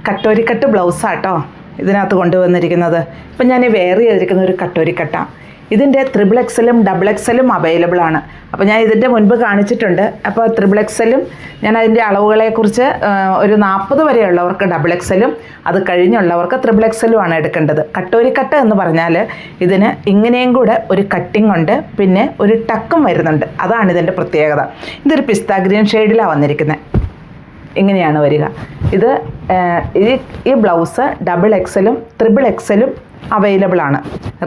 കട്ടോരിക്കട്ട് ബ്ലൗസാട്ടോ ഇതിനകത്ത് കൊണ്ടുവന്നിരിക്കുന്നത്. ഇപ്പം ഞാൻ വെയർ ചെയ്തിരിക്കുന്ന ഒരു കട്ടോരിക്കട്ടാണ്. ഇതിൻ്റെ XXL XXL അവൈലബിൾ ആണ്. അപ്പോൾ ഞാൻ ഇതിൻ്റെ മുൻപ് കാണിച്ചിട്ടുണ്ട്. അപ്പോൾ XXL ഞാൻ അതിൻ്റെ അളവുകളെക്കുറിച്ച് ഒരു 40 വരെയുള്ളവർക്ക് XXL അത് കഴിഞ്ഞുള്ളവർക്ക് XXL ആണ് എടുക്കേണ്ടത്. കട്ടോരിക്കട്ട് എന്ന് പറഞ്ഞാൽ ഇതിന് ഇങ്ങനെയും കൂടെ ഒരു കട്ടിംഗ് ഉണ്ട്, പിന്നെ ഒരു ടക്കും വരുന്നുണ്ട്. അതാണ് ഇതിൻ്റെ പ്രത്യേകത. ഇതൊരു പിസ്ത ഗ്രീൻ ഷെയ്ഡിലാണ് വന്നിരിക്കുന്നത്. ഇങ്ങനെയാണ് വരിക. ഇത് ഈ ബ്ലൗസ് XXL XXL അവൈലബിൾ ആണ്.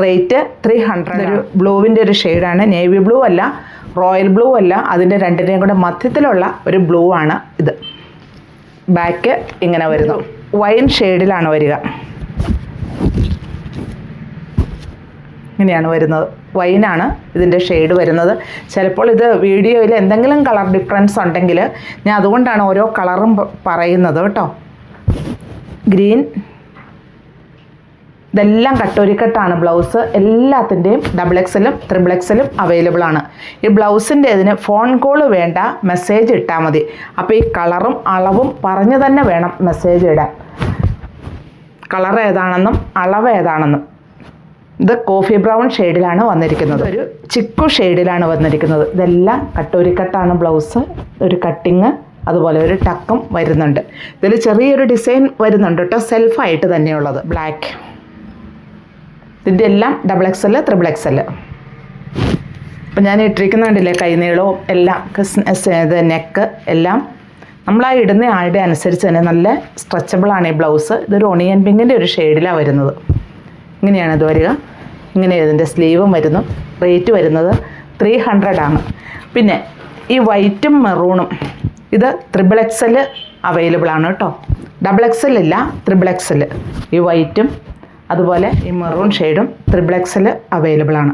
റേറ്റ് 300. ഒരു ബ്ലൂവിൻ്റെ ഒരു ഷെയ്ഡാണ്. നേവി ബ്ലൂ അല്ല, റോയൽ ബ്ലൂ അല്ല, അതിൻ്റെ രണ്ടിൻ്റെയും കൂടെ മധ്യത്തിലുള്ള ഒരു ബ്ലൂ ആണ് ഇത്. ബാക്ക് ഇങ്ങനെ വരുന്നു. വൈൻ ഷെയ്ഡിലാണ് വരിക. ഇങ്ങനെയാണ് വരുന്നത്. വൈനാണ് ഇതിൻ്റെ ഷെയ്ഡ് വരുന്നത്. ചിലപ്പോൾ ഇത് വീഡിയോയിൽ എന്തെങ്കിലും കളർ ഡിഫറൻസ് ഉണ്ടെങ്കിൽ ഞാൻ അതുകൊണ്ടാണ് ഓരോ കളറും പറയുന്നത് കേട്ടോ. ഗ്രീൻ, ഇതെല്ലാം കട്ടോരിക്കട്ടാണ് ബ്ലൗസ്. എല്ലാത്തിൻ്റെയും XXL XXL അവൈലബിൾ ആണ്. ഈ ബ്ലൗസിൻ്റെ ഇതിന് ഫോൺ കോൾ വേണ്ട, മെസ്സേജ് ഇട്ടാൽ മതി. അപ്പോൾ ഈ കളറും അളവും പറഞ്ഞു തന്നെ വേണം മെസ്സേജ് ഇടാൻ. കളർ ഏതാണെന്നും അളവ് ഏതാണെന്നും. ഇത് കോഫി ബ്രൗൺ ഷെയ്ഡിലാണ് വന്നിരിക്കുന്നത്. ഒരു ചിക്കു ഷെയ്ഡിലാണ് വന്നിരിക്കുന്നത്. ഇതെല്ലാം കട്ടോരിക്കട്ടാണ് ബ്ലൗസ്. ഒരു കട്ടിങ്, അതുപോലെ ഒരു ടക്കും വരുന്നുണ്ട്. ഇതിൽ ചെറിയൊരു ഡിസൈൻ വരുന്നുണ്ട് കേട്ടോ, സെൽഫായിട്ട് തന്നെയുള്ളത്. ബ്ലാക്ക്. ഇതിൻ്റെ എല്ലാം XXL XXL. ഇപ്പം ഞാൻ ഇട്ടിരിക്കുന്നുണ്ടല്ലേ, കൈനീളവും എല്ലാം, ഇത് നെക്ക് എല്ലാം നമ്മളാ ഇടുന്ന ആളുടെ അനുസരിച്ച് തന്നെ നല്ല സ്ട്രെച്ചബിളാണ് ഈ ബ്ലൗസ്. ഇതൊരു ഒണിയൻ പിങ്കിൻ്റെ ഒരു ഷെയ്ഡിലാണ് വരുന്നത്. ഇങ്ങനെയാണ് ഇത് വരിക. ഇങ്ങനെ ഇതിൻ്റെ സ്ലീവും വരുന്നു. റേറ്റ് വരുന്നത് 300 ആണ്. പിന്നെ ഈ വൈറ്റും മെറൂണും ഇത് XXL അവൈലബിൾ ആണ് കേട്ടോ. XXL ഇല്ല, XXL. ഈ വൈറ്റും അതുപോലെ ഈ മെറൂൺ ഷെയ്ഡും XXL അവൈലബിൾ ആണ്.